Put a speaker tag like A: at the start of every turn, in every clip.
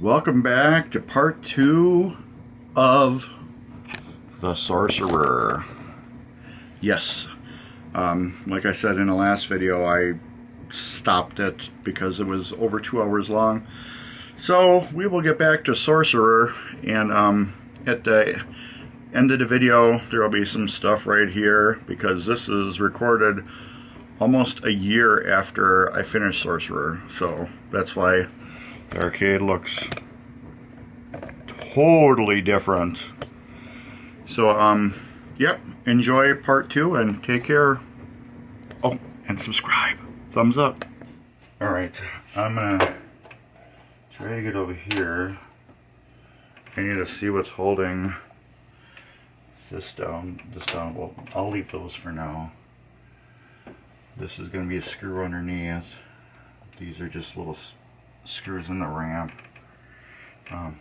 A: Welcome back to part 2 of the Sorcerer. Yes, like I said in the last video, I stopped it because it was over 2 hours long. So we will get back to Sorcerer, and at the end of the video there will be some stuff right here because this is recorded almost a year after I finished Sorcerer, so that's why the arcade looks totally different. So yep, enjoy part 2 and take care. Oh, and subscribe. Thumbs up. Alright, I'm gonna try to get over here. I need to see what's holding this down. Well, I'll leave those for now. This is going to be a screw underneath. These are just little screws in the ramp.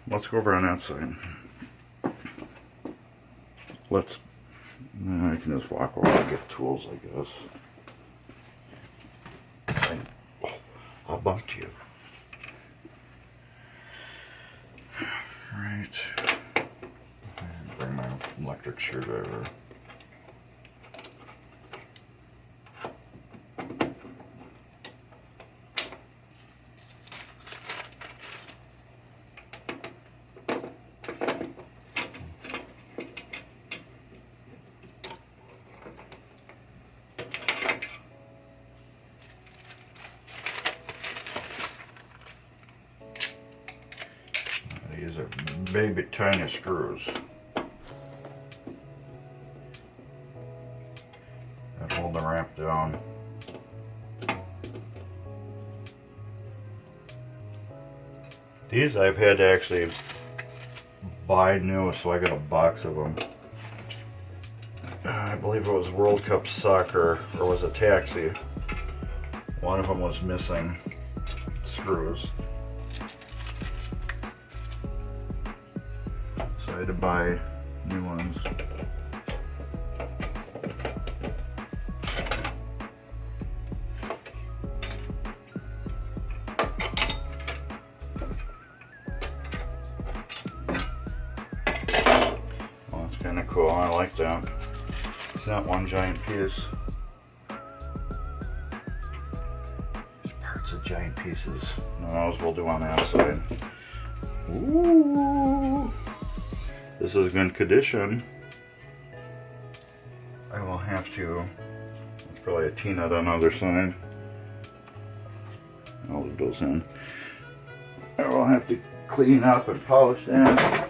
A: Let's go over on that side. I can just walk over and get tools, I guess. Oh, I bumped you. Right. Bring my electric screwdriver. These are baby tiny screws that hold the ramp down. These I've had to actually buy new, so I got a box of them. I believe it was World Cup Soccer, or was it Taxi. One of them was missing screws. So I had to buy new ones. Well, that's kind of cool. I like that. It's not one giant piece. It's parts of giant pieces. No, those we'll do on the outside. Ooh. This is good condition. I will have to, it's probably a T-nut on the other side. I'll leave those in. I will have to clean up and polish that.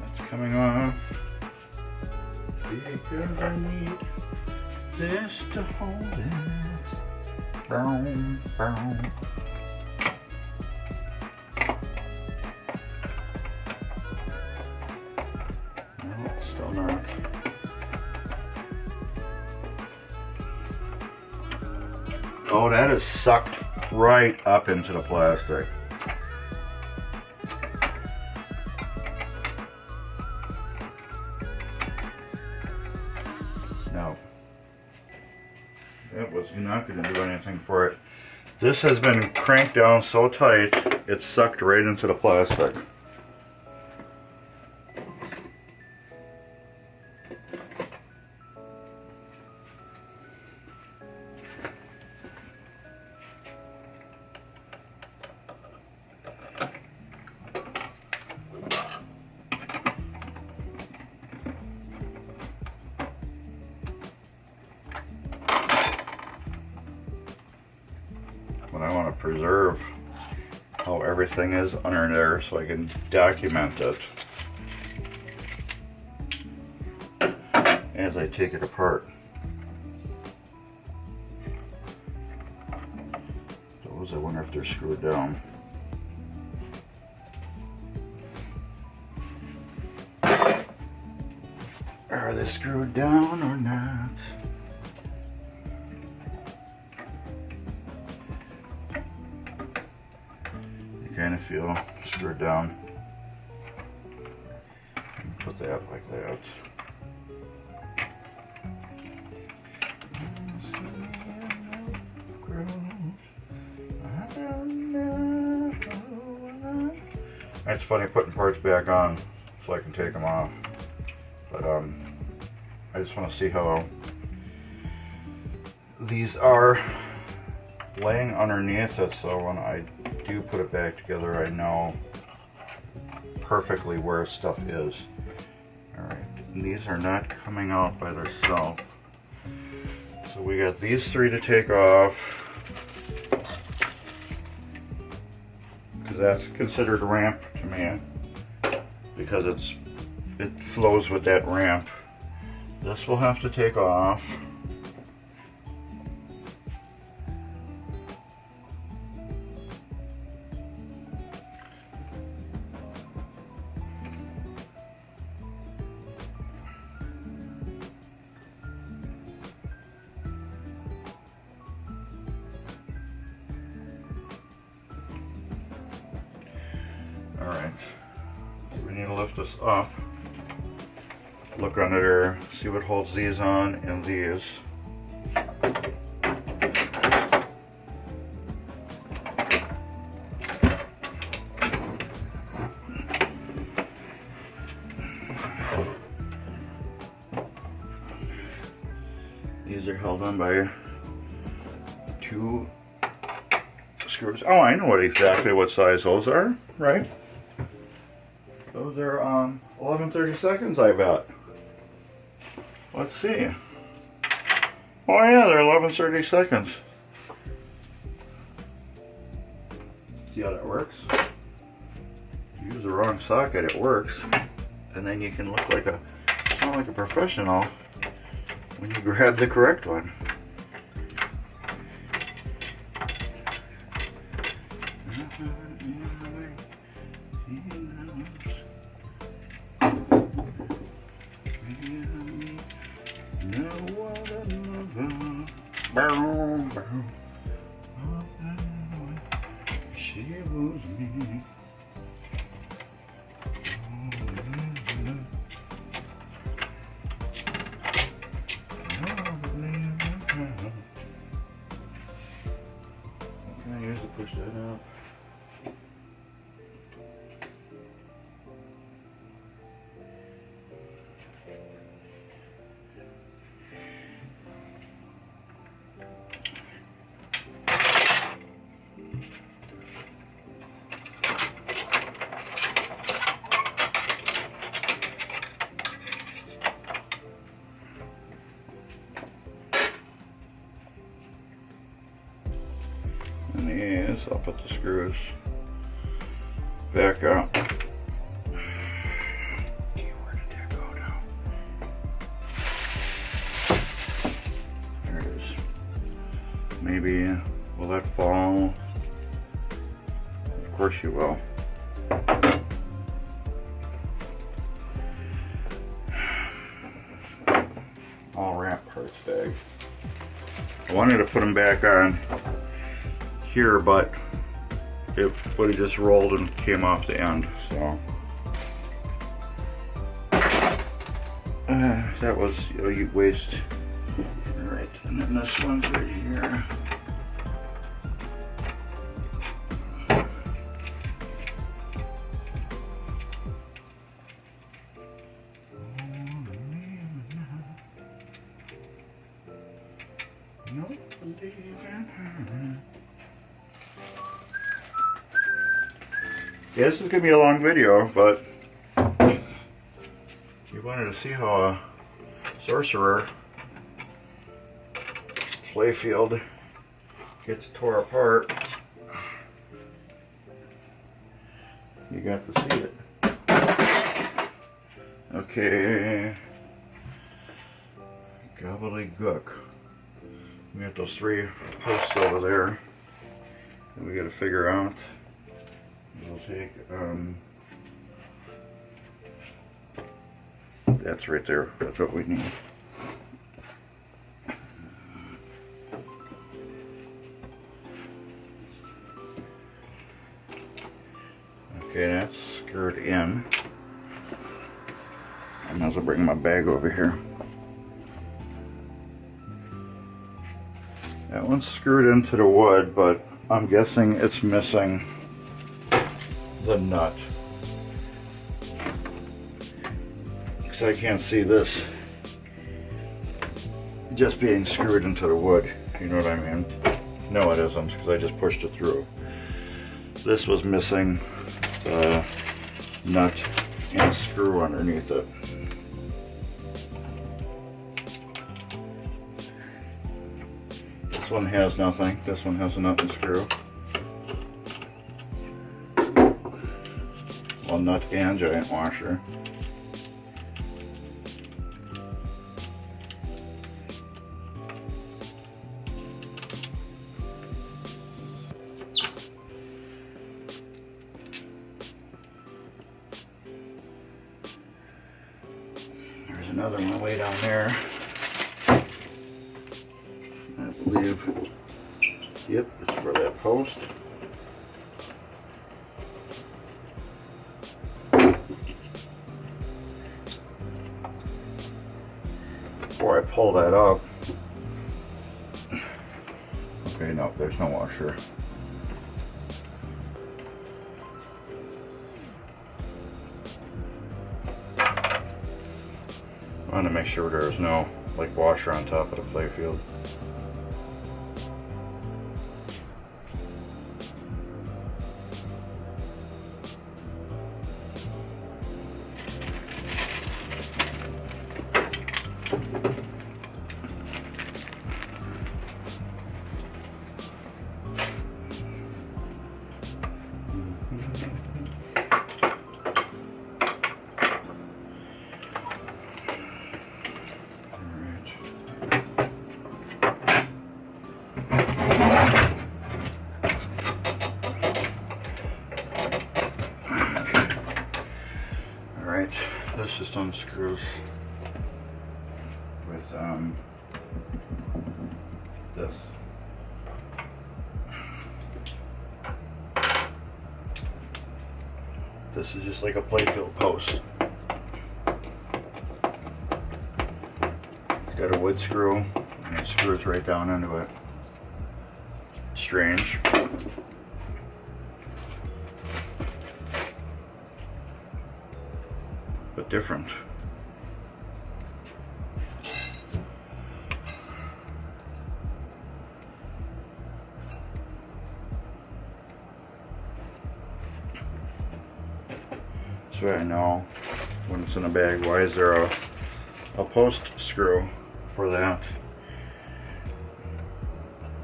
A: That's coming off because I need this to hold it. Boom, boom. No, still not. Oh, that is sucked right up into the plastic. No. That was not going to do anything for it. This has been cranked down so tight, it's sucked right into the plastic. But I want to preserve how everything is under there so I can document it as I take it apart. Those, I wonder if they're screwed down. Are they screwed down or not? You kind of feel screwed down. Put that like that. It's funny putting parts back on so I can take them off, but I just want to see how these are laying underneath it, so when I do put it back together I know perfectly where stuff is. Alright, these are not coming out by themselves, so we got these three to take off. That's considered a ramp to me because it flows with that ramp. This will have to take off. Alright, we need to lift this up, look under there, see what holds these on and these. These are held on by two screws. Oh, I know exactly what size those are, right? Those are 11/32, I bet. Let's see. Oh yeah, they're 11/32. See how that works? If you use the wrong socket, it works. And then you can look like sound like a professional when you grab the correct one. She moves me. I usually push that out. And these, I'll put the screws back up. Okay, where did that go now? There it is. Maybe, will that fall? Of course you will. All ramp parts bag. I wanted to put them back on here, but it would have just rolled and came off the end, so that was you waste. All right, and then this one's right here. No, believe in her. Yeah, this is going to be a long video, but you wanted to see how a sorcerer playfield gets tore apart. You got to see it. Okay. Gobbledygook. We got those three posts over there that we got to figure out. We'll take That's right there. That's what we need. Okay, that's screwed in. I might as well bring my bag over here. That one's screwed into the wood, but I'm guessing it's missing the nut. Because I can't see this just being screwed into the wood. You know what I mean? No, it isn't, because I just pushed it through. This was missing the nut and screw underneath it. This one has nothing. This one has a nut and screw. Well, nut and giant washer. There's another one way down there. I believe, yep, it's for that post. Before I pull that up, okay, no, there's no washer. I want to make sure there's no like washer on top of the playfield. This just unscrews with this. This is just like a playfield post. It's got a wood screw and it screws right down into it. Strange. But different. So I know when it's in a bag, why is there a post screw for that?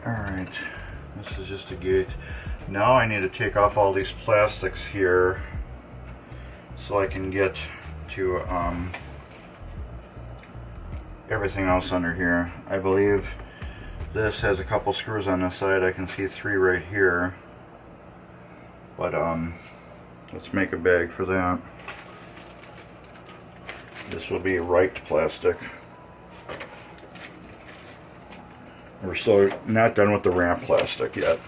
A: Alright, this is just a gate. Now I need to take off all these plastics here so I can get to everything else under here. I believe this has a couple screws on this side. I can see 3 right here, but let's make a bag for that. This will be right plastic. We're still not done with the ramp plastic yet.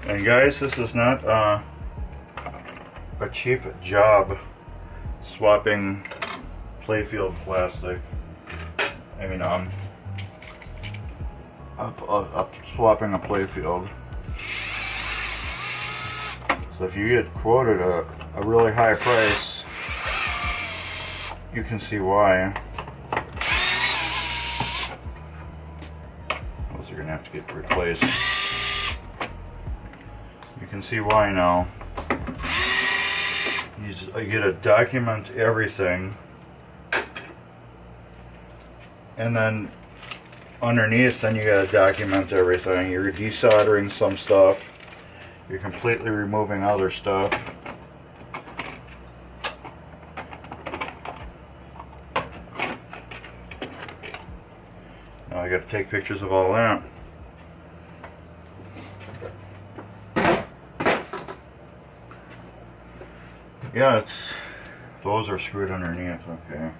A: And guys, this is not a cheap job swapping playfield plastic. I mean, swapping a playfield. So if you get quoted a really high price, you can see why. Those are going to have to get replaced. You can see why now. You get to document everything, and then underneath, then you got to document everything. You're desoldering some stuff. You're completely removing other stuff. Now I got to take pictures of all that. Yeah, those are screwed underneath, okay.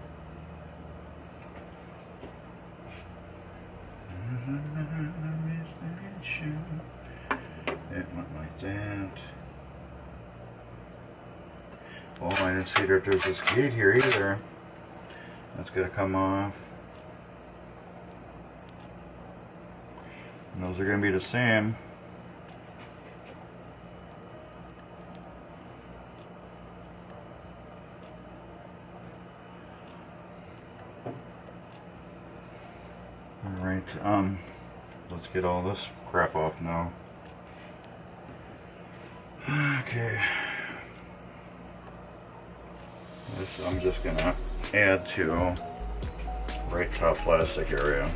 A: It went like that. Oh, I didn't see that there's this gate here either. That's gonna come off. And those are gonna be the same. Alright, let's get all this crap off now. Okay. This I'm just gonna add to right top plastic area.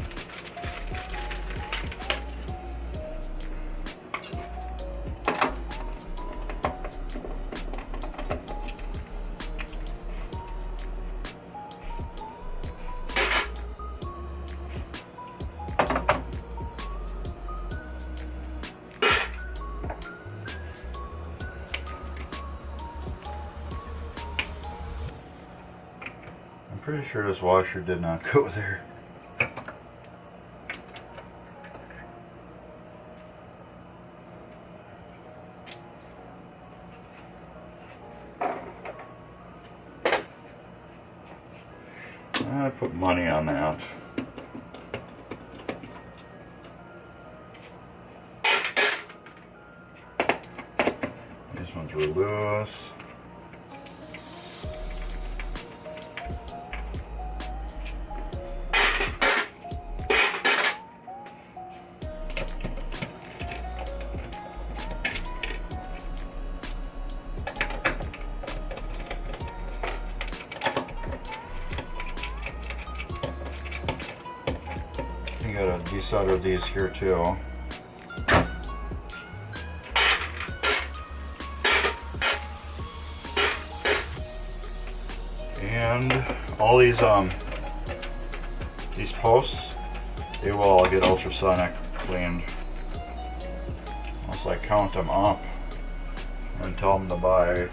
A: Pretty sure this washer did not go there. I put money on that. These ones were loose. You gotta desolder these here too. And all these posts, they will all get ultrasonic cleaned. Once I count them up and tell them to buy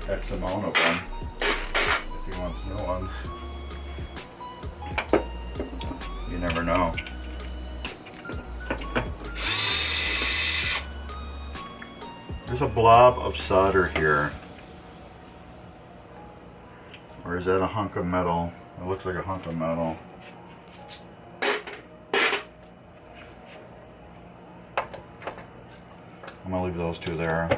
A: X amount of them if he wants new ones. You never know. There's a blob of solder here. Or is that a hunk of metal? It looks like a hunk of metal. I'm gonna leave those two there.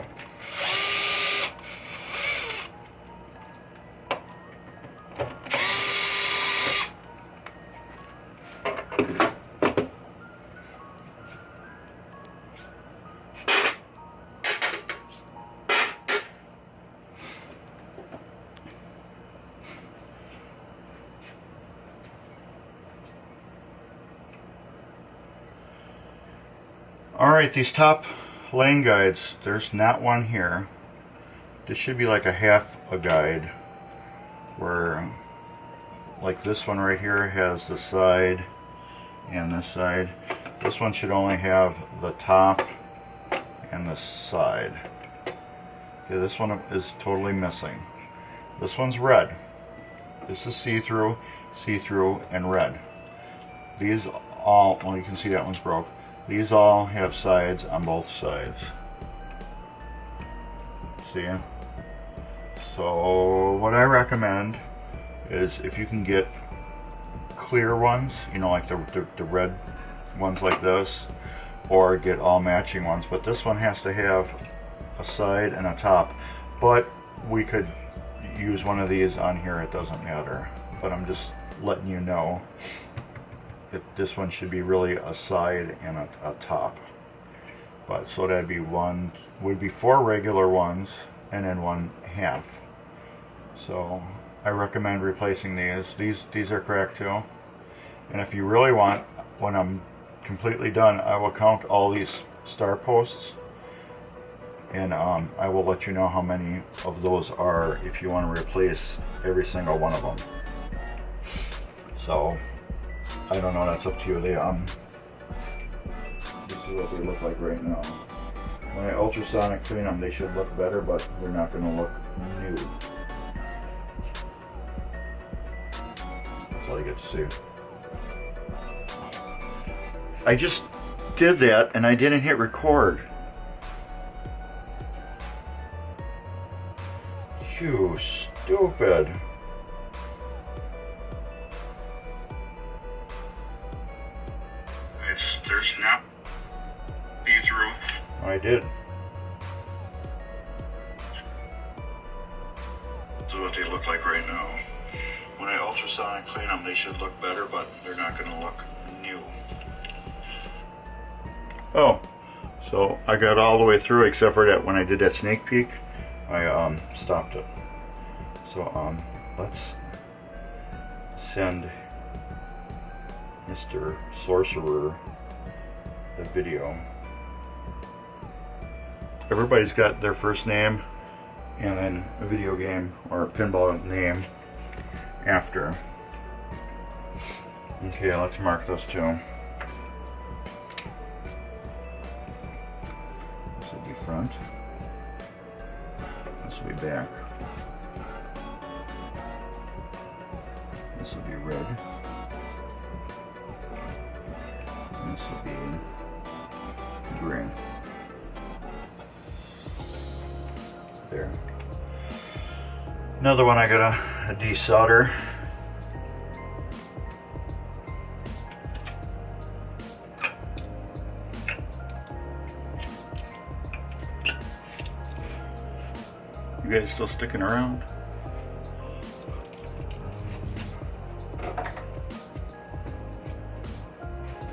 A: Alright, these top lane guides, there's not one here. This should be like a half a guide, where like this one right here has the side and this side. This one should only have the top and the side. Okay, this one is totally missing. This one's red. This is see-through, see-through, and red. These all, well, you can see that one's broke. These all have sides on both sides. See? So what I recommend is if you can get clear ones, you know, like the red ones like this, or get all matching ones, but this one has to have a side and a top, but we could use one of these on here, it doesn't matter. But I'm just letting you know that this one should be really a side and a top. But so that'd be would be 4 regular ones and then 1 half. So I recommend replacing these. These are cracked too. And if you really want, when I'm completely done, I will count all these star posts, and I will let you know how many of those are if you want to replace every single one of them. So I don't know, that's up to you. This is what they look like right now. When I ultrasonic clean them, they should look better, but they're not going to look new. That's all you get to see. I just did that and I didn't hit record. You stupid. They're snap see-through. I did. This is what they look like right now. When I ultrasonic clean them, they should look better, but they're not going to look new. Oh, so I got all the way through except for that when I did that sneak peek, I stopped it. So let's send Mr. Sorcerer the video. Everybody's got their first name and then a video game or a pinball name after. Okay, let's mark those two. This will be front. This will be back. This will be red. And this will be green. There. Another one I gotta desolder. You guys still sticking around?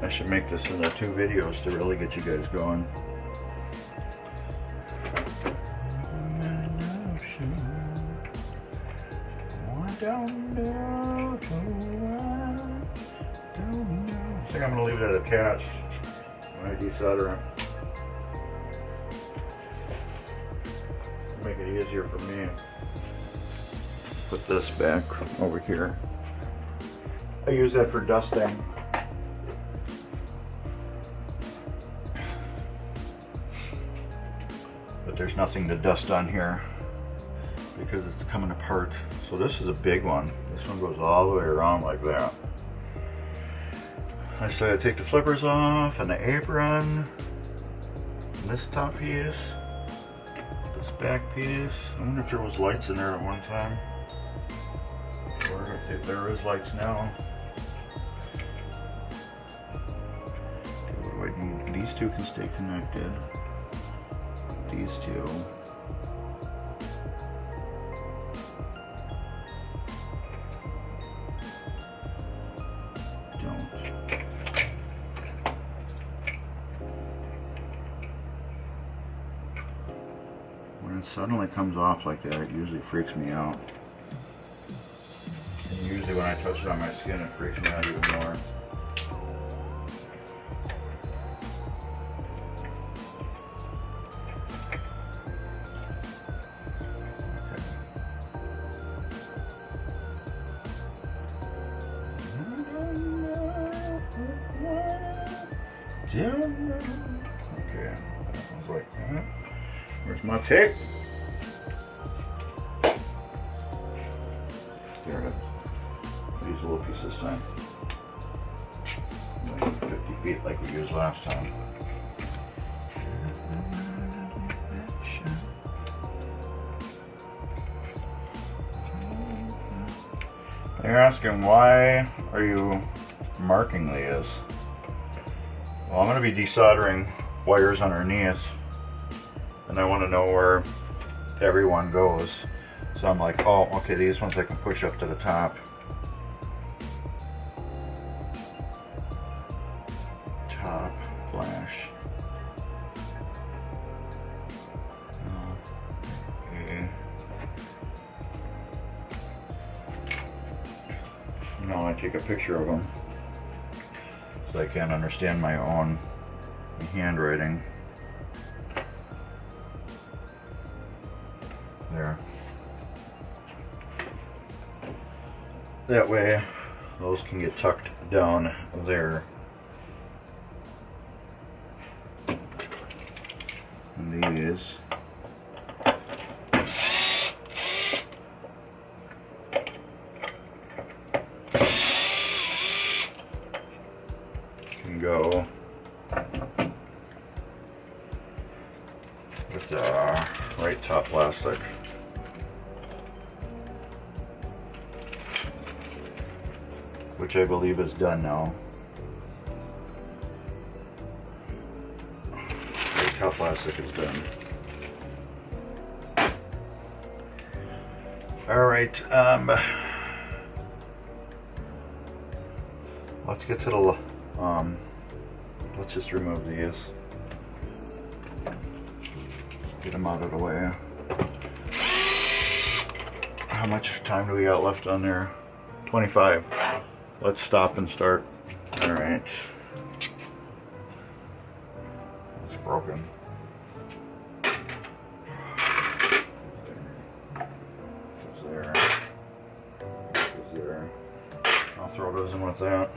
A: I should make this into 2 videos to really get you guys going. I think I'm going to leave that attached when I desolder it. Make it easier for me. Put this back over here. I use that for dusting. But there's nothing to dust on here because it's coming apart. So this is a big one. This one goes all the way around like that. I say I take the flippers off and the apron and this top piece. Back piece. I wonder if there was lights in there at one time, or if there is lights now. Okay, what do I need? These two can stay connected. These two. Don't. When it suddenly comes off like that, it usually freaks me out. And usually when I touch it on my skin, it freaks me out even more. Okay, that one's like that. Where's my tape? There it is. Use a little piece this time. 50 feet like we used last time. They're asking, why are you marking these? Well, I'm going to be desoldering wires underneath. and I want to know where everyone goes. So I'm like, oh, okay, these ones I can push up to the top. Top flash. Okay. Now I take a picture of them so I can't understand my own handwriting. There. That way those can get tucked down there. And these can go with the right top plastic. Which I believe is done now. The top plastic is done. Alright, let's get to the, let's just remove these. Get them out of the way. How much time do we got left on there? 25. Let's stop and start. Alright. It's broken. Goes there. Goes there. I'll throw those in with that.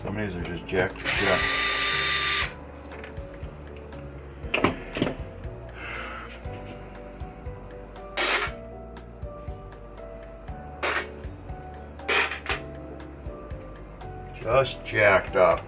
A: Some of these are just jacked to shit. Just jacked up.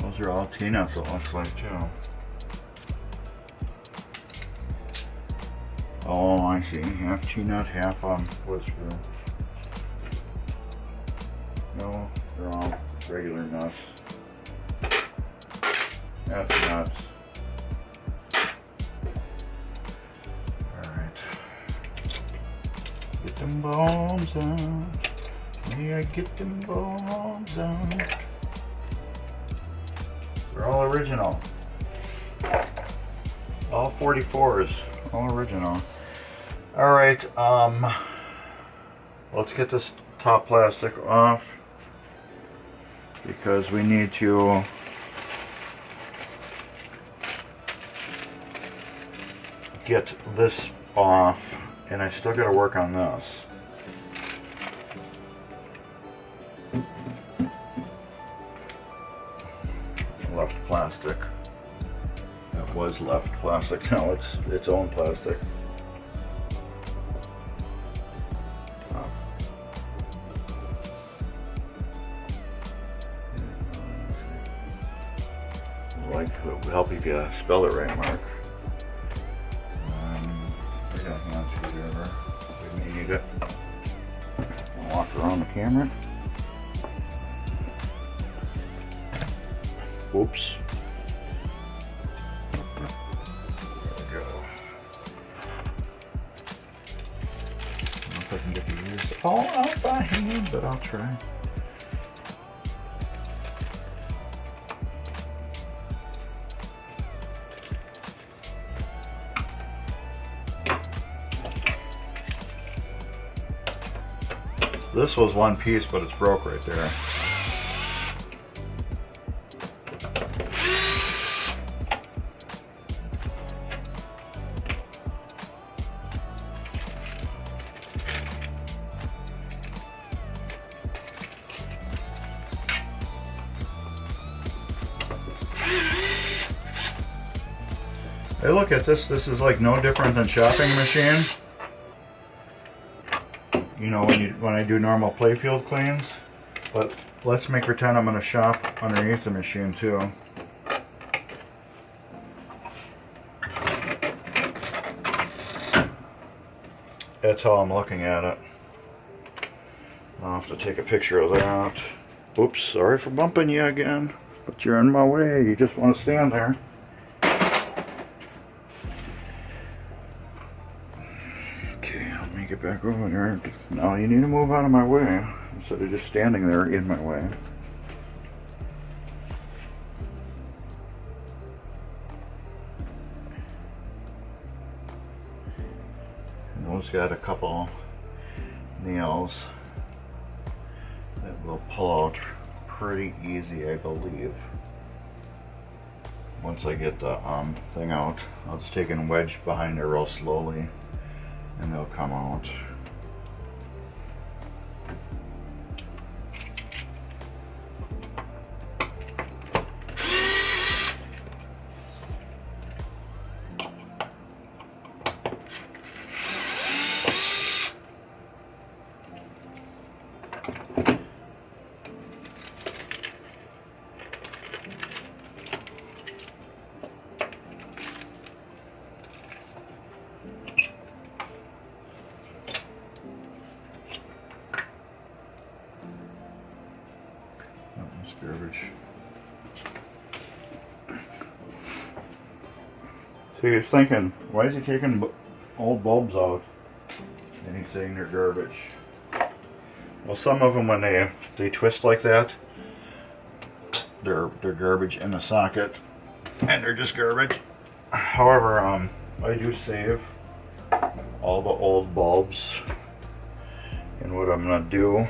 A: Those are all T-nuts, it looks like, too. Oh, I see. Half T-nut, half wood screw. No, they're all regular nuts. That's nuts. Alright. Get them bombs out. Yeah, get them bombs out. They're all original. All 44s. All original. Alright, let's get this top plastic off because we need to get this off, and I still got to work on this. Left plastic. That was left plastic. Now it's its own plastic. Like, it would help if you spell it right, Mark. I got a hand screwdriver. We may need it. I'll walk around the camera. Oops. There we go. I don't know if I can get these all out by hand, but I'll try. This was one piece, but it's broke right there. Hey, look at this. This is like no different than shopping machine. You know, when I do normal playfield cleans. But let's make pretend I'm going to shop underneath the machine too. That's how I'm looking at it. I'll have to take a picture of that. Oops, sorry for bumping you again. But you're in my way. You just want to stand there. Okay, let me get back over here. Now you need to move out of my way instead of just standing there in my way. And those got a couple nails that will pull out pretty easy, I believe. Once I get the thing out, I'll just take and wedge behind there real slowly and they'll come out. Garbage. So you're thinking, why is he taking old bulbs out and he's saying they're garbage? Well, some of them, when they twist like that, they're garbage in the socket and they're just garbage. However, I do save all the old bulbs, and what I'm gonna do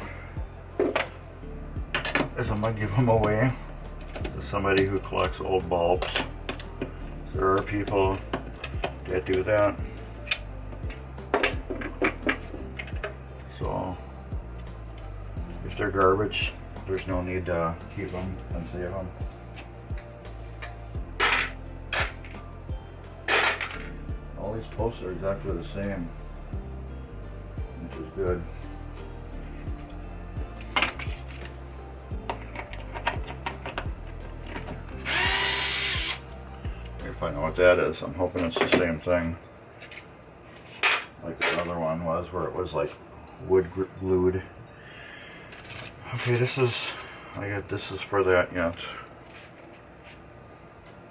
A: is I'm going to give them away to somebody who collects old bulbs. There are people that do that. So if they're garbage, there's no need to keep them and save them. All these posts are exactly the same, which is good. If I know what that is, I'm hoping it's the same thing like the other one was, where it was like wood glued. Okay, this is for that yet.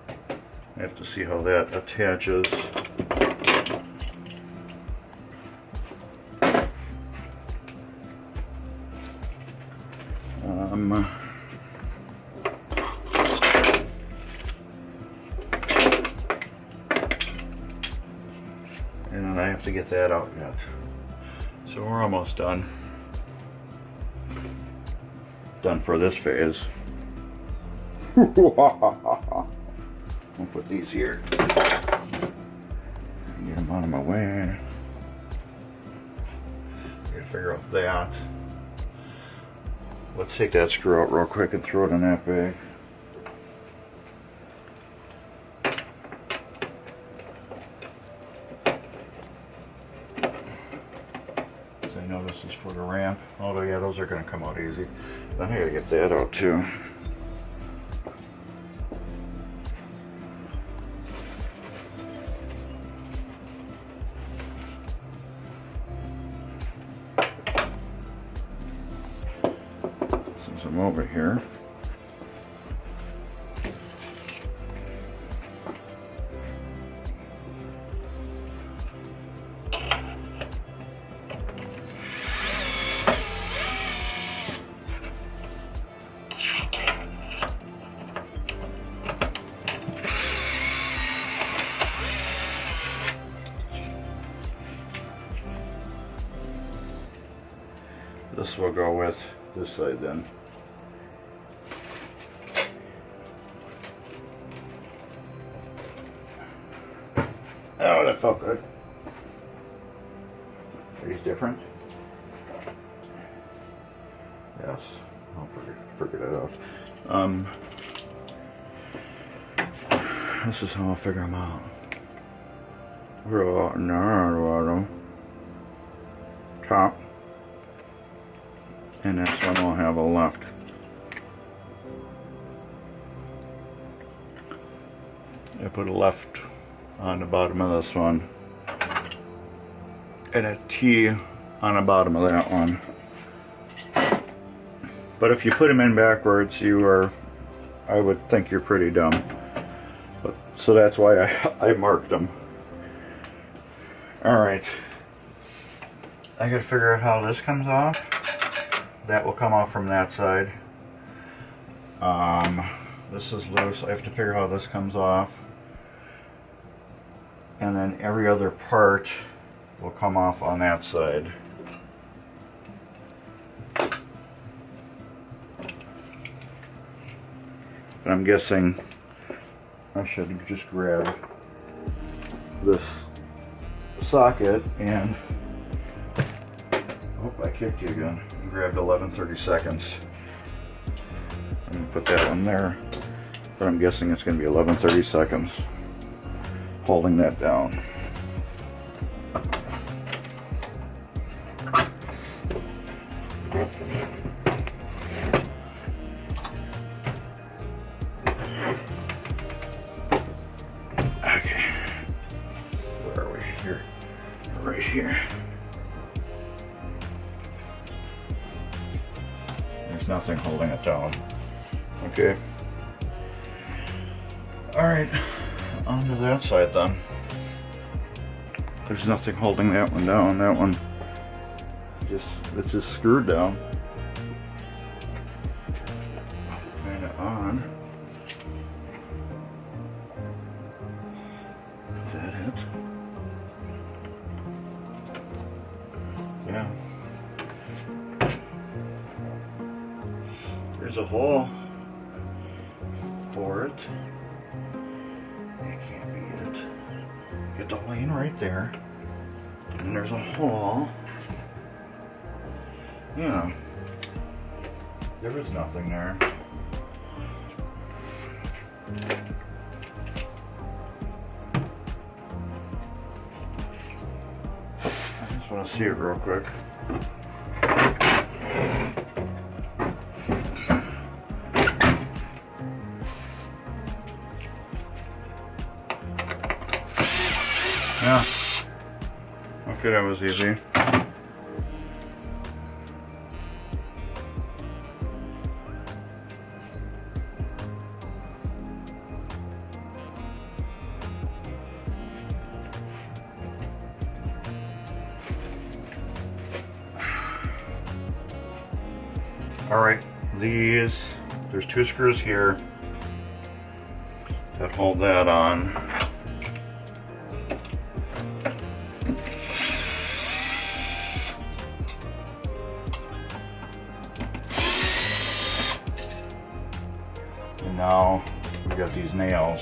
A: I have to see how that attaches. And I have to get that out yet. So we're almost done. Done for this phase. I'll put these here. Get them out of my way. Gotta figure out that. Let's take that screw out real quick and throw it in that bag. I know this is for the ramp. Oh yeah, those are going to come out easy. Then I gotta get that out too. Since I'm over here. This will go with this side then. Oh, that felt good. Are these different? Yes. I'll figure that out. This is how I'll figure them out. Top. And this one will have a left. I put a left on the bottom of this one. And a T on the bottom of that one. But if you put them in backwards, I would think you're pretty dumb. But, so that's why I marked them. Alright. I gotta figure out how this comes off. That will come off from that side. This is loose. I have to figure out how this comes off. And then every other part will come off on that side. But I'm guessing I should just grab this socket and oh, I kicked you again. I grabbed 11/32. I'm gonna put that one there, but I'm guessing it's gonna be 11/32 holding that down. Okay, where are we here? Right here. There's nothing holding it down. Okay. Alright, on to that side then. There's nothing holding that one down. That one it's just screwed down. And it on. Is that it? Yeah. There's a hole for it. That can't be it. Get the lane right there. And there's a hole. Yeah. There is nothing there. I just want to see it real quick. Yeah. Okay, that was easy. Alright, there's two screws here that hold that on. And now we got these nails.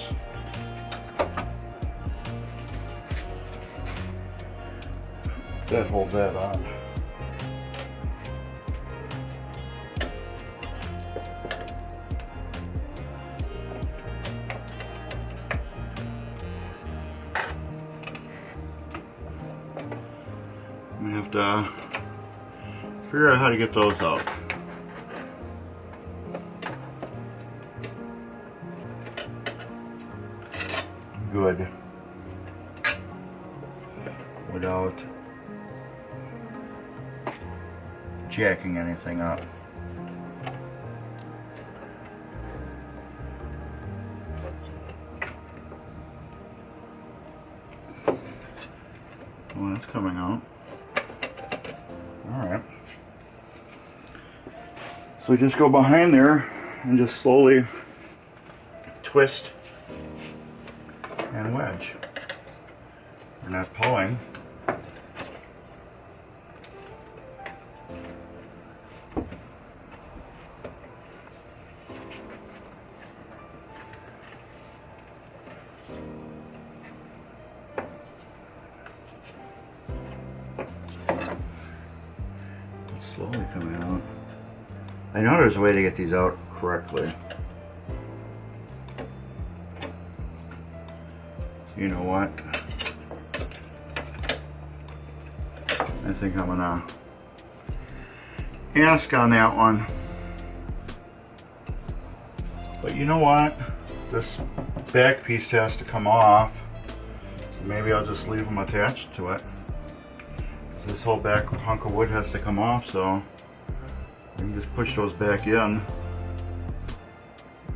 A: That hold that on. We have to figure out how to get those out. Good. Without jacking anything up. Well, it's coming out. Alright. So just go behind there and just slowly twist and wedge. We're not pulling. slowly coming out. I know there's a way to get these out correctly. So you know what? I think I'm gonna ask on that one. But you know what? This back piece has to come off. So maybe I'll just leave them attached to it. This whole back hunk of wood has to come off, so we can just push those back in.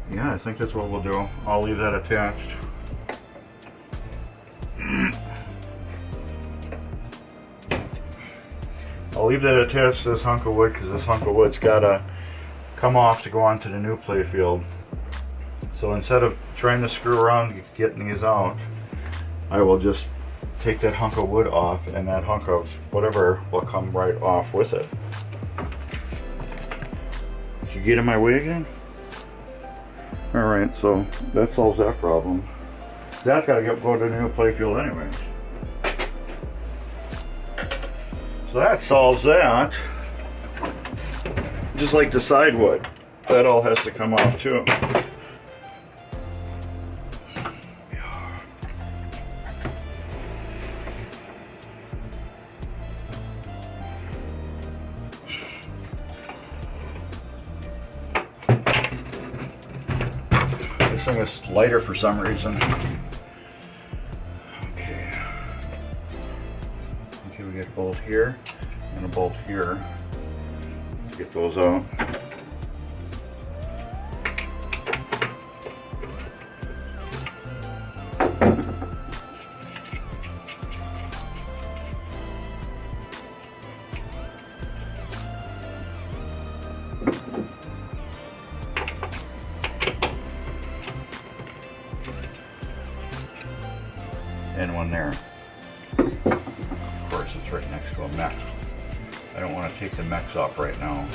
A: Yeah, I think that's what we'll do. I'll leave that attached. I'll leave that attached to this hunk of wood because this hunk of wood's gotta come off to go onto the new play field. So instead of trying to screw around getting these out, I will just take that hunk of wood off, and that hunk of whatever will come right off with it. You get in my way again? Alright, so that solves that problem. That's got to go to the new playfield anyways. So that solves that. Just like the side wood. That all has to come off too. This thing is lighter for some reason. Okay. Okay, we get a bolt here and a bolt here. Let's get those out. And one there. Of course, it's right next to a mech. I don't want to take the mechs off right now.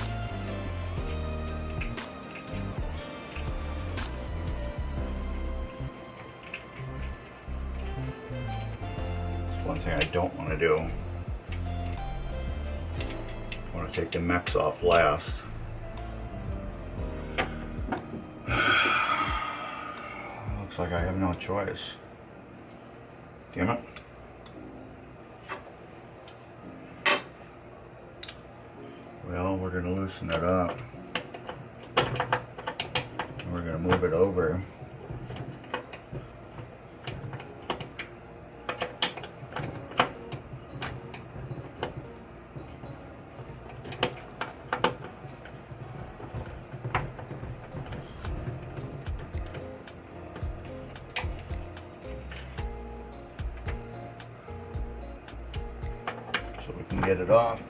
A: That's one thing I don't want to do. I want to take the mechs off last. Looks like I have no choice. Damn it. Well, we're going to loosen it up. We're going to move it over. So we can get it off.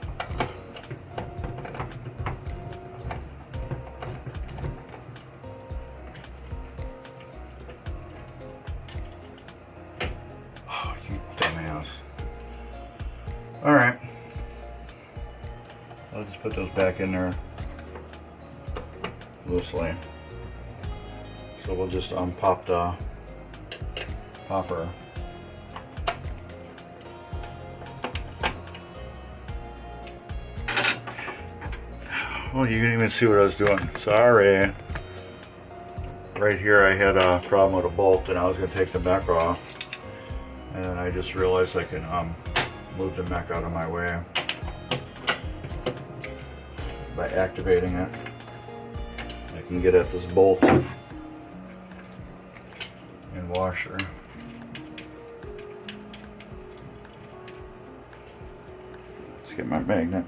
A: Oh, you dumbass. Alright. I'll just put those back in there loosely. So we'll just unpop the popper. Oh, you didn't even see what I was doing. Sorry. Right here I had a problem with a bolt and I was going to take the mech off. And then I just realized I can move the mech out of my way by activating it. I can get at this bolt and washer. Let's get my magnet.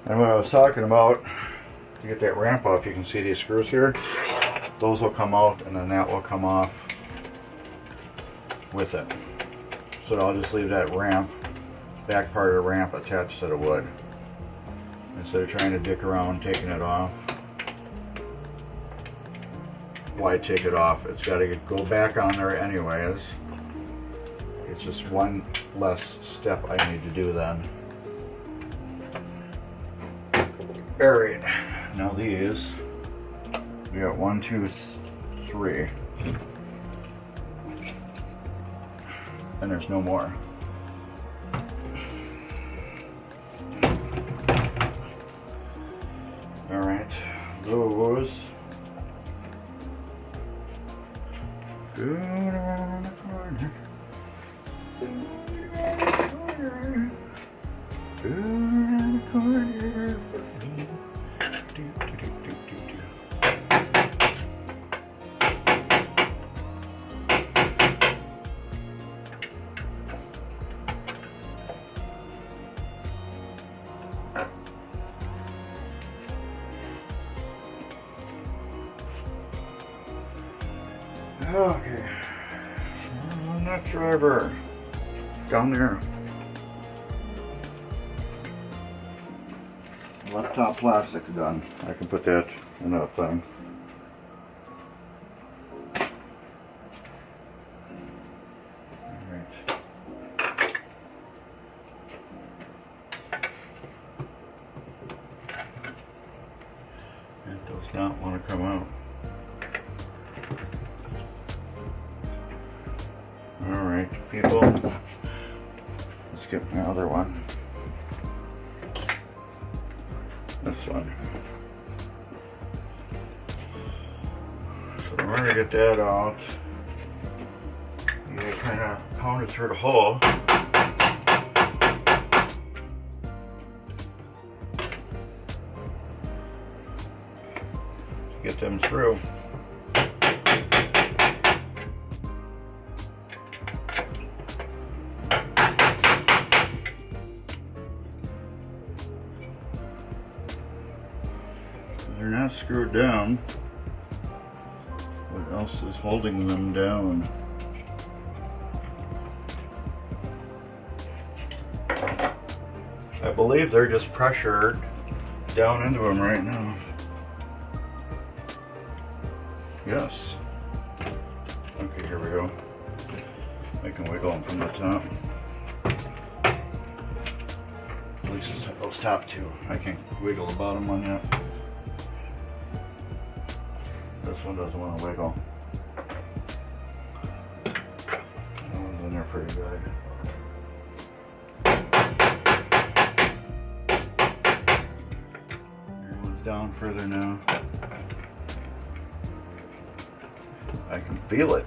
A: And what I was talking about, to get that ramp off, you can see these screws here. Those will come out and then that will come off with it. So I'll just leave that ramp, back part of the ramp attached to the wood. Instead of trying to dick around taking it off. Why take it off? It's got to go back on there anyways. It's just one less step I need to do then. Alright, now these, we got 1, 2, 3, and there's no more. corner. Around the corner for me. Okay. That driver. Down there. Laptop plastic's done. I can put that in that thing. Alright. It does not want to come out. Alright, people. Let's get my other one. This one. So in order to get that out, you kind of pound it through the hole. To get them through. They're not screwed down. What else is holding them down? I believe they're just pressured down into them right now. Yes. Okay, here we go. I can wiggle them from the top. At least those top two. I can't wiggle the bottom one yet. This one doesn't want to wiggle. That one's in there pretty good. Everyone's down further now. I can feel it.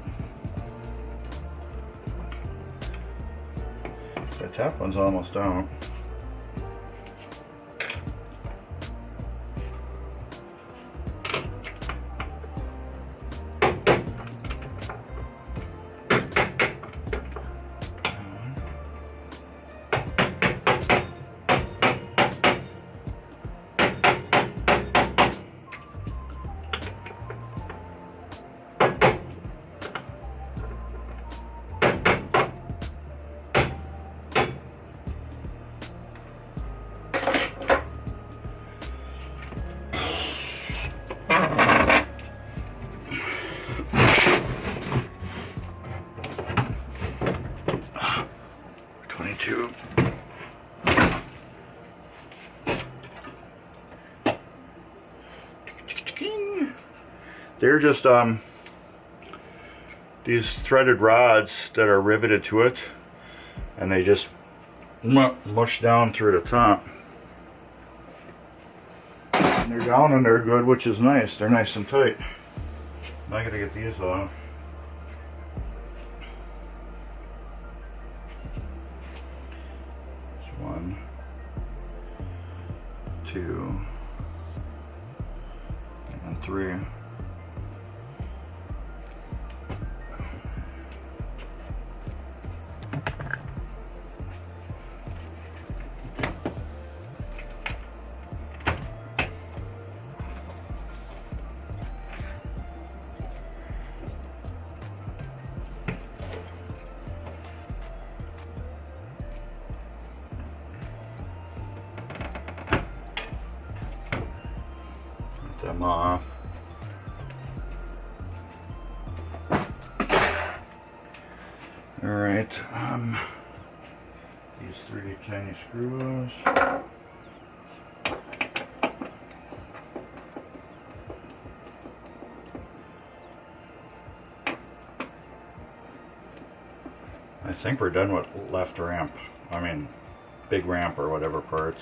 A: The top one's almost down. They're just these threaded rods that are riveted to it, and they just mush down through the top. And they're down and they're good, which is nice. They're nice and tight. I gotta get these off. There's 1, 2, and 3. Them off. All right, these 3 tiny screws. I think we're done with left ramp. I mean, big ramp or whatever parts.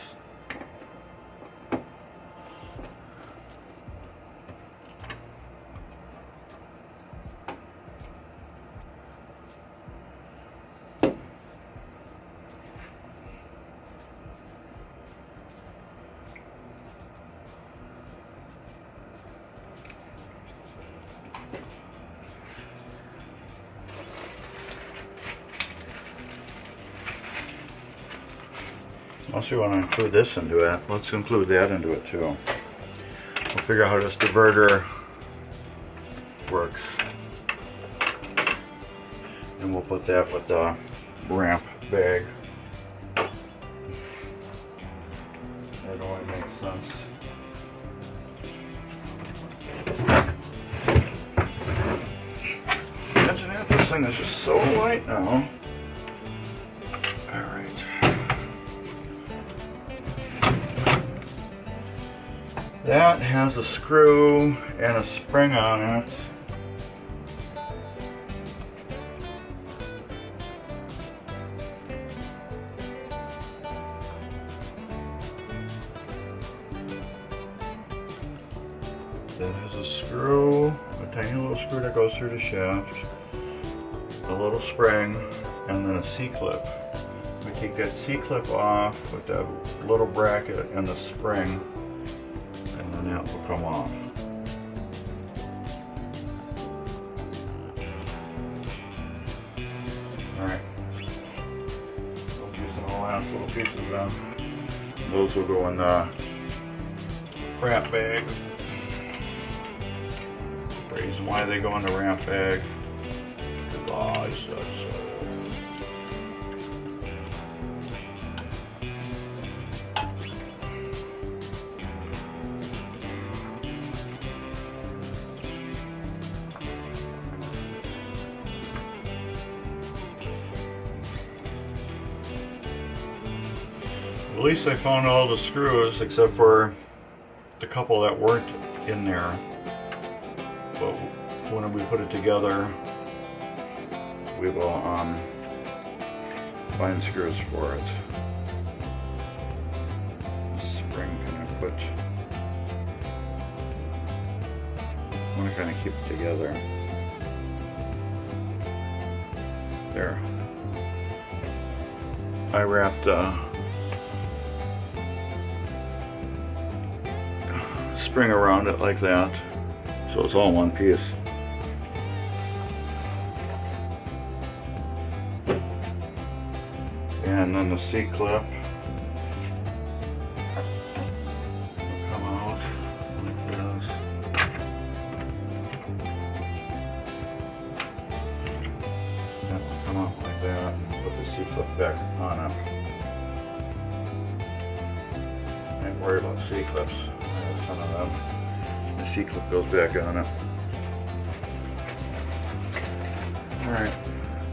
A: Also, we want to include this into it. Let's include that into it too. We'll figure out how this diverter works. And we'll put that with the ramp bag. That only makes sense. Imagine that, this thing is just so light now. Alright. That has a screw and a spring on it. That has a screw, a tiny little screw that goes through the shaft, a little spring, and then a C-clip. We take that C-clip off with that little bracket and the spring, and then that will come off. Alright. We'll do some last little pieces then. Those will go in the wrap bag. The reason why they go in the wrap bag, because I said so. At least I found all the screws except for the couple that weren't in there. But when we put it together, we will find screws for it. Spring kind of put. I want to kind of keep it together. There. I wrapped spring around it like that, so it's all in one piece. And then the C-clip will come out like this. That will come out like that, and put the C-clip back on it. I ain't worried about C-clips. Ton of them. The C-clip goes back on it. Alright.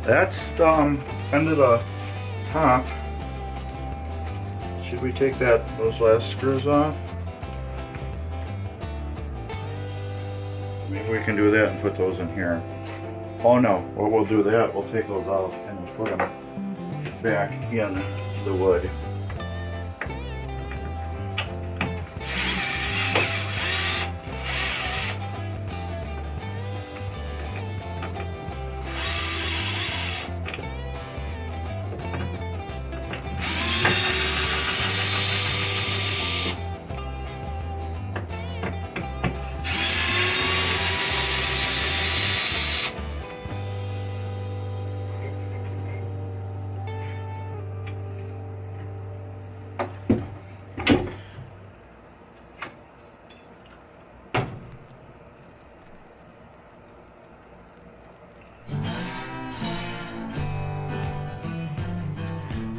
A: That's the end of the top. Should we take those last screws off? Maybe we can do that and put those in here. Oh no, what we'll do that, we'll take those out and put them back in the wood.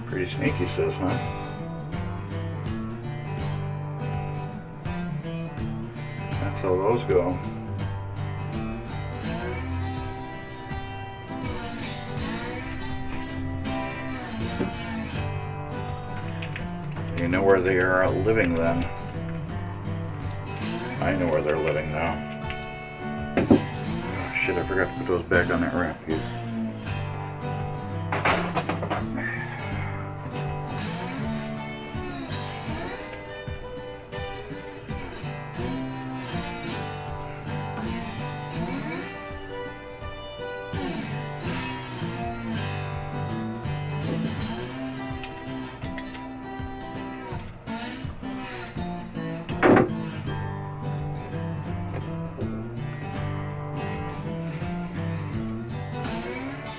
A: Pretty sneaky, says, huh? That's how those go. You know where they are living then. I know where they're living now. Oh, shit, I forgot to put those back on that wrap piece.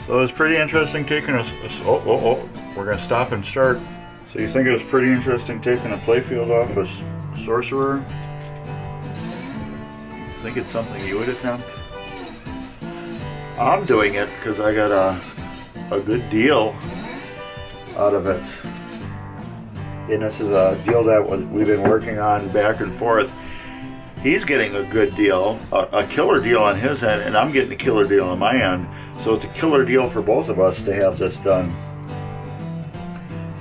A: So it's pretty interesting taking us. We're going to stop and start So you think it was pretty interesting taking a playfield off a Sorcerer? You think it's something you would attempt? I'm doing it because I got a good deal out of it. And this is a deal that we've been working on back and forth. He's getting a good deal, a killer deal on his end, and I'm getting a killer deal on my end. So it's a killer deal for both of us to have this done.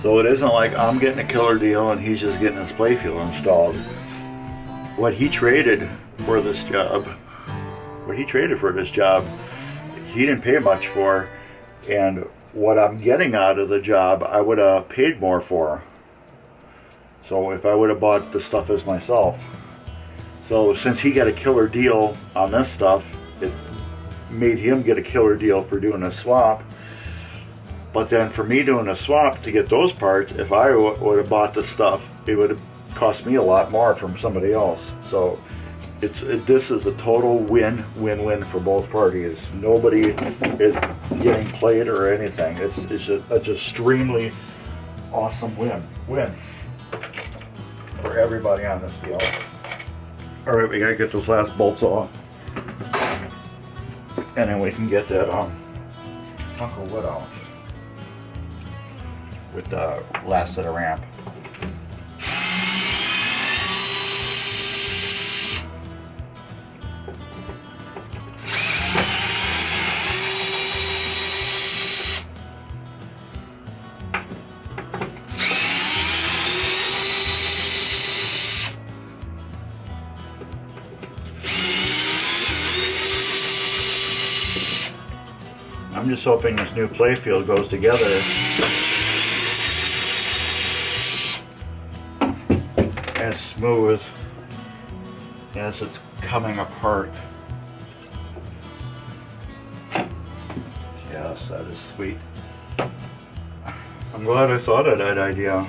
A: So it isn't like I'm getting a killer deal and he's just getting his playfield installed. What he traded for this job, he didn't pay much for, and what I'm getting out of the job, I would have paid more for. So if I would have bought the stuff as myself. So since he got a killer deal on this stuff, it made him get a killer deal for doing a swap. But then for me doing a swap to get those parts, if I would have bought the stuff, it would have cost me a lot more from somebody else. So this is a total win-win-win for both parties. Nobody is getting played or anything. It's just an extremely awesome win for everybody on this deal. All right, we gotta get those last bolts off, and then we can get that hunk of wood out with the last of the ramp. I'm just hoping this new playfield goes together as smooth as it's coming apart. Yes, that is sweet. I'm glad I thought of that idea.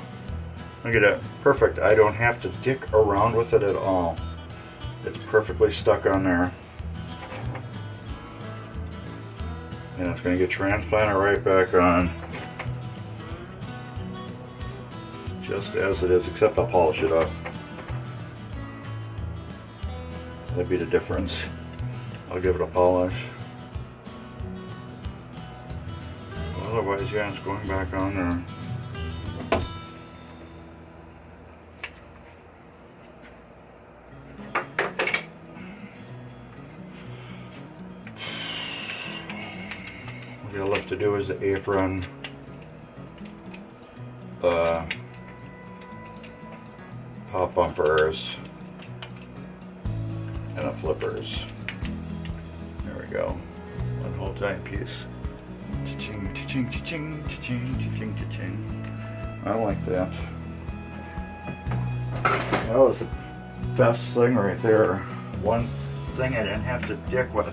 A: Look at that, perfect. I don't have to dick around with it at all. It's perfectly stuck on there. And it's going to get transplanted right back on, just as it is, except I'll polish it up. That'd be the difference. I'll give it a polish. Otherwise, yeah, it's going back on there. What you're left to do is the apron, pop bumpers, and the flippers. There we go. One whole giant piece. Cha-ching, cha-ching, cha-ching, cha-ching, cha-ching, cha-ching. I like that. That was the best thing right there. One thing I didn't have to dick with.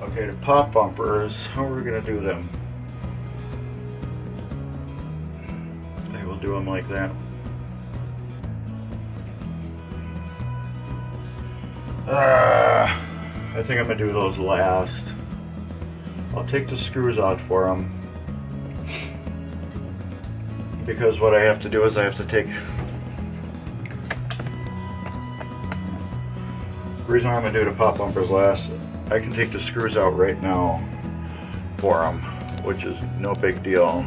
A: Okay, the pop bumpers, how are we going to do them? Okay, we'll do them like that. I think I'm going to do those last. I'll take the screws out for them. Because what I have to do is I have to take... The reason I'm going to do the pop bumpers last, I can take the screws out right now for them, which is no big deal.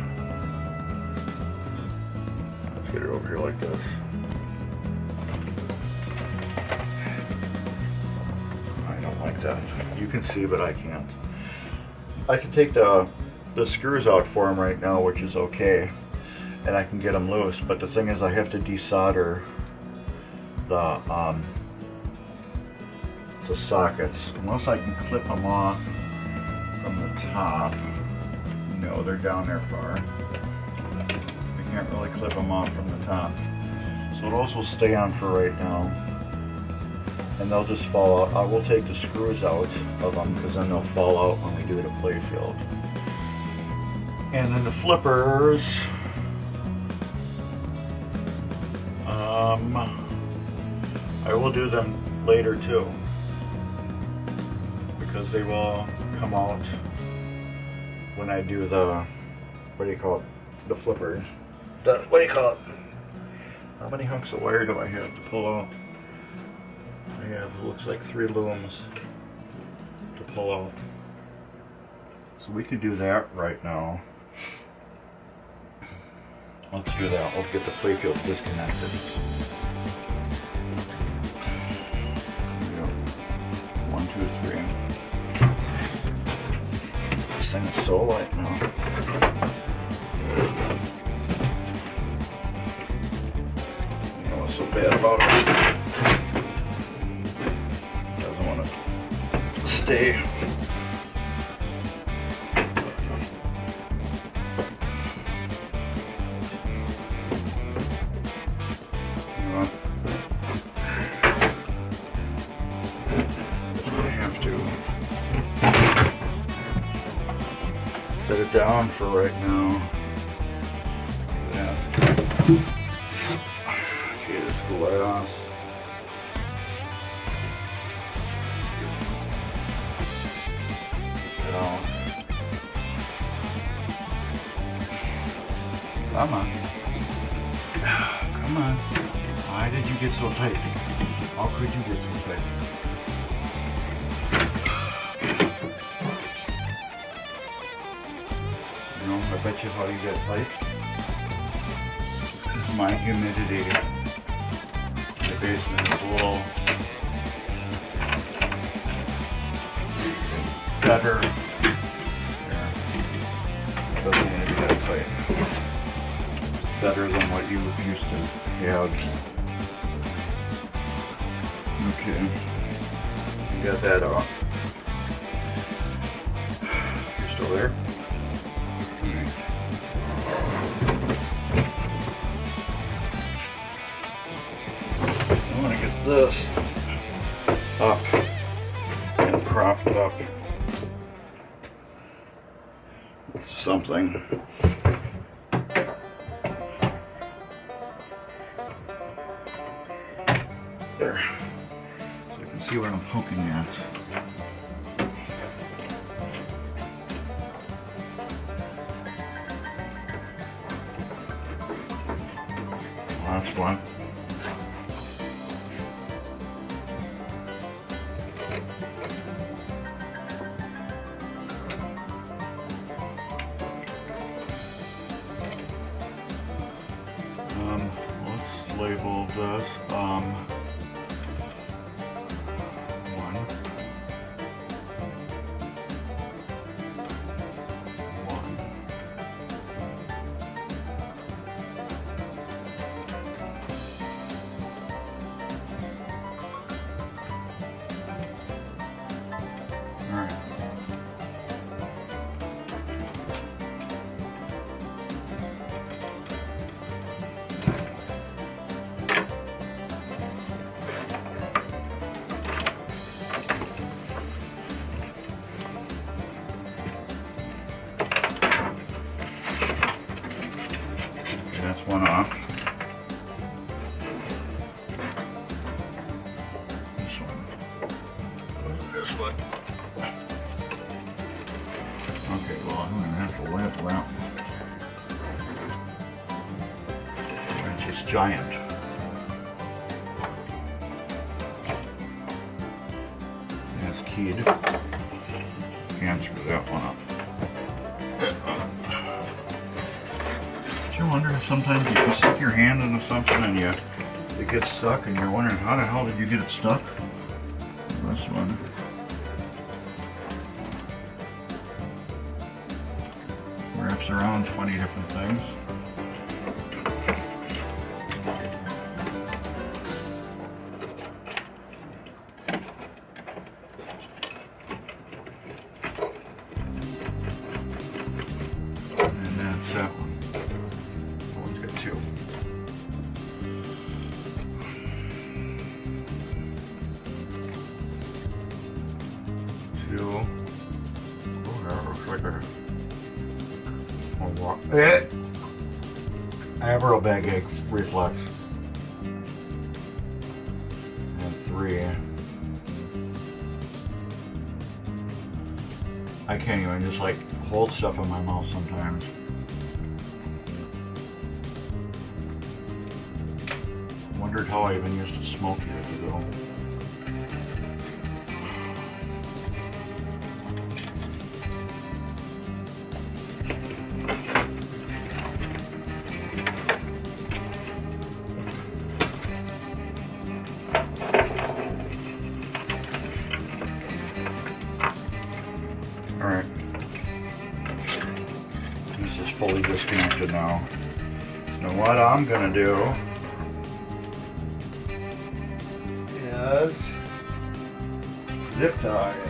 A: Let's get it over here like this. I don't like that. You can see, but I can't. I can take the screws out for them right now, which is okay, and I can get them loose. But the thing is, I have to desolder the sockets, unless I can clip them off from the top. No, they're down there far. I can't really clip them off from the top. So those will stay on for right now, and they'll just fall out. I will take the screws out of them because then they'll fall out when we do the playfield. And then the flippers, I will do them later too, because they will come out when I do the, what do you call it, the flippers. what do you call it? How many hunks of wire do I have to pull out? I have, it looks like 3 looms to pull out. So we could do that right now. Let's do that. We'll get the playfield disconnected. Here we go. 1, 2, 3. This thing is so light now. You know what's so bad about it? Doesn't want to stay. Set it down for right now. Yeah. Okay, this glass. Down. Come on. Come on. Why did you get so tight? How could you get so tight? You know, I bet you how you get tight is my humidity in the basement is a little better. Yeah. Doesn't need to get tight. Better than what you used to have. Okay. You got that off. You're still there? I want to get this up and propped up with something. There. So you can see what I'm poking at. That's fun. Let's label this 1. Alright. That's one off. This one. This one. Okay, well, I'm going to have to lay it out. It's just giant. That's keyed. Can't screw that one up. Do you wonder if sometimes you can stick your hand into something and it gets stuck and you're wondering how the hell did you get it stuck? This one. Wraps around 20 different things. And that's that one. Oh, it's got 2. Oh, that looks like a walk. I have a real bad gag reflex. And 3. I can't even just like hold stuff in my mouth sometimes. wondered how I even used to smoke years ago. Alright. This is fully disconnected now. So what I'm gonna do is zip tie it.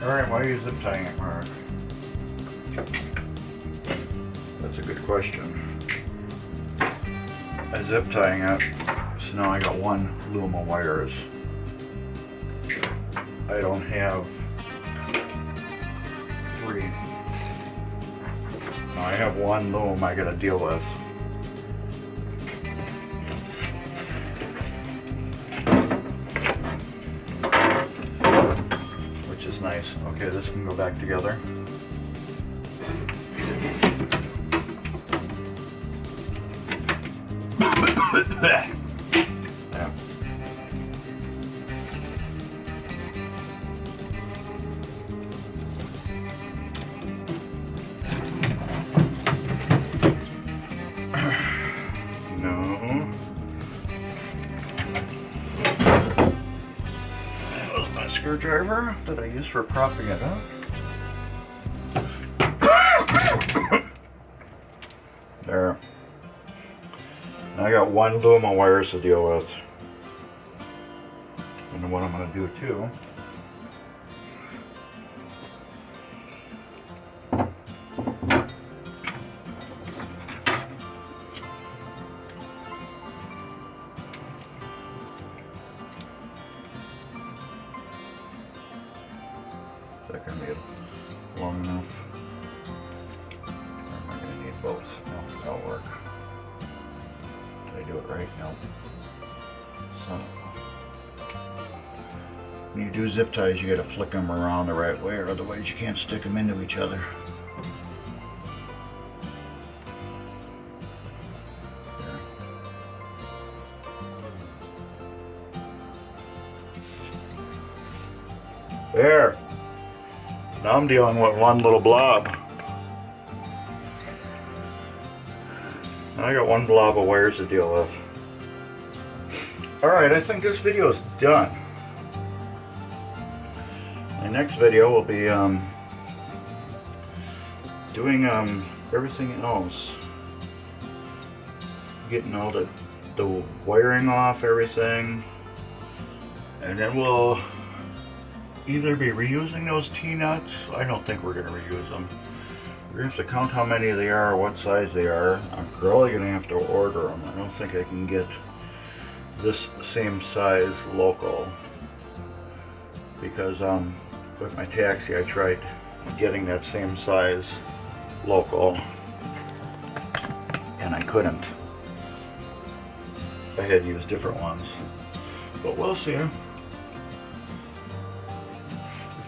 A: Alright, why are you zip tying it, Mark? That's a good question. I'm zip tying it, so now I got one loom of wires. I don't have three. Now I have one loom I gotta deal with. Nice. Okay, this can go back together. Yeah. No. Screwdriver that I use for propping it up. There. Now I got one loom of wires to deal with. And what I'm going to do too. Is that going to be long enough? Or am I going to need both? No, that'll work. Did I do it right? No. So, when you do zip ties, you got to flick them around the right way, or otherwise you can't stick them into each other. There. Now I'm dealing with one little blob. I got one blob of wires to deal with. Alright, I think this video is done. My next video will be doing everything else. Getting all the wiring off everything. And then we'll either be reusing those T-nuts. I don't think we're going to reuse them. We're going to have to count how many they are, what size they are. I'm probably going to have to order them. I don't think I can get this same size local. Because with my taxi I tried getting that same size local. And I couldn't. I had to use different ones. But we'll see.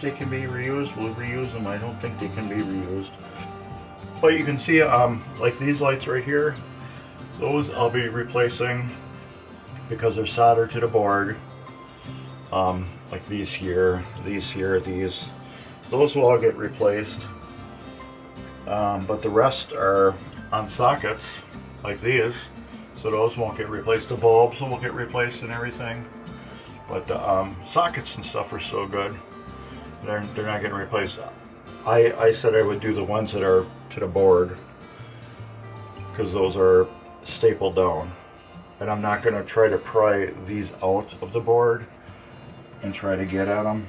A: They can be reused, we'll reuse them. I don't think they can be reused. But you can see like these lights right here, those I'll be replacing because they're soldered to the board. Like these here, these. Those will all get replaced. But the rest are on sockets like these, so those won't get replaced. The bulbs will get replaced and everything. But the sockets and stuff are still good. They're not getting replaced. I said I would do the ones that are to the board because those are stapled down. and I'm not going to try to pry these out of the board and try to get at them,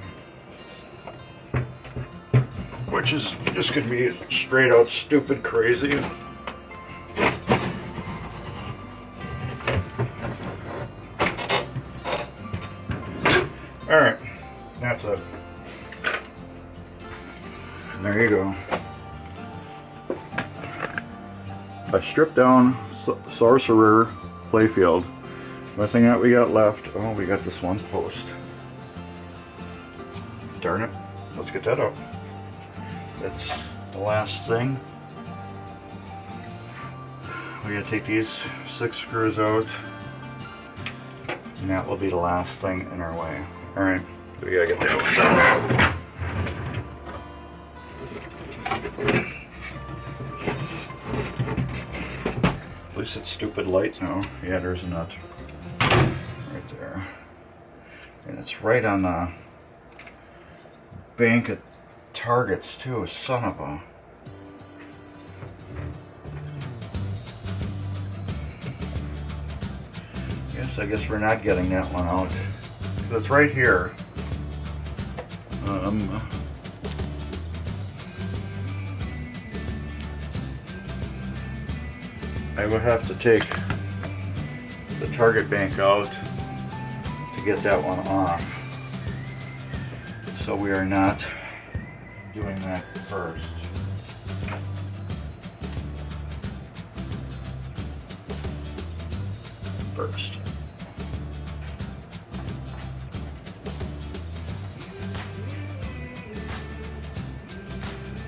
A: which is just going to be straight out stupid crazy. Alright, that's it. And there you go. I stripped down Sorcerer playfield. The thing that we got left, oh, we got this one post. Darn it, let's get that out. That's the last thing. We gotta take these 6 screws out, and that will be the last thing in our way. Alright, we gotta get that one done. At least it's stupid light now. Yeah, there's a nut right there. And it's right on the bank of targets too, son of a. Yes, I guess we're not getting that one out. So it's right here. I would have to take the target bank out to get that one off. So we are not doing that first.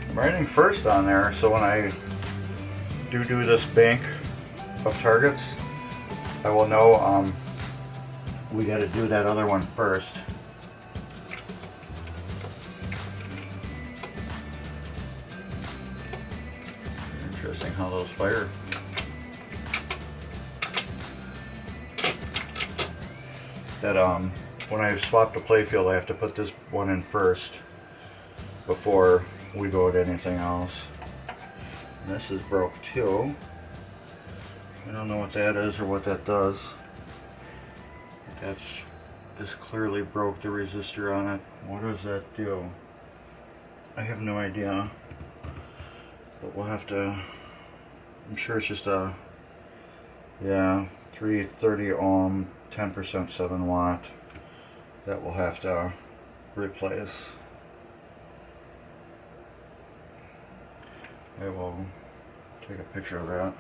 A: I'm writing first on there, so when I do this bank of targets, I will know we got to do that other one first. Interesting how those fire. That when I swap the playfield, I have to put this one in first before we go to anything else. And this is broke too. I don't know what that is or what that does. That's just clearly broke the resistor on it. What does that do? I have no idea. But we'll have to, I'm sure it's just a, yeah, 330 ohm, 10% 7 watt. That we'll have to replace. I will take a picture of that.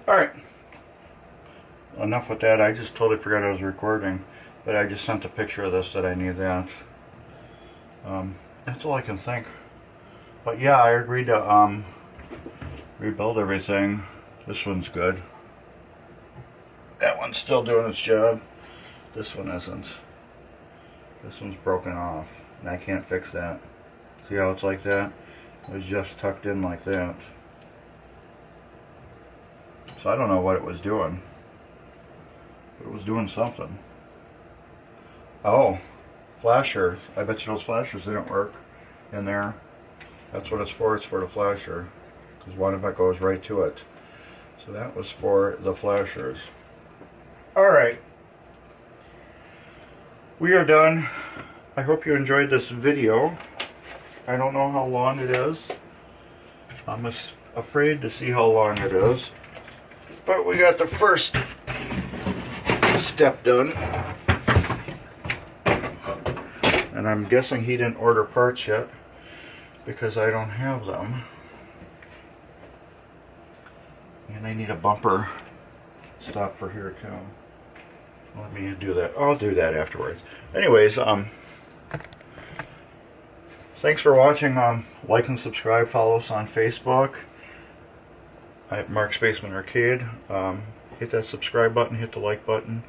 A: Alright, enough with that. I just totally forgot I was recording, but I just sent a picture of this that I need that. That's all I can think. But yeah, I agreed to rebuild everything. This one's good. That one's still doing its job. This one isn't. This one's broken off, and I can't fix that. See how it's like that? It was just tucked in like that. So I don't know what it was doing, but it was doing something. Oh, flasher. I bet you those flashers didn't work in there. That's what it's for the flasher, because one of it goes right to it. So that was for the flashers. Alright, we are done. I hope you enjoyed this video. I don't know how long it is. I'm afraid to see how long it is. But we got the first step done. And I'm guessing he didn't order parts yet. because I don't have them. And I need a bumper stop for here too. Let me do that. I'll do that afterwards. Anyways, thanks for watching. Like and subscribe. Follow us on Facebook at Mark's Basement Arcade. Hit that subscribe button, hit the like button,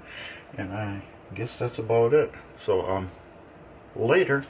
A: and I guess that's about it. So, later.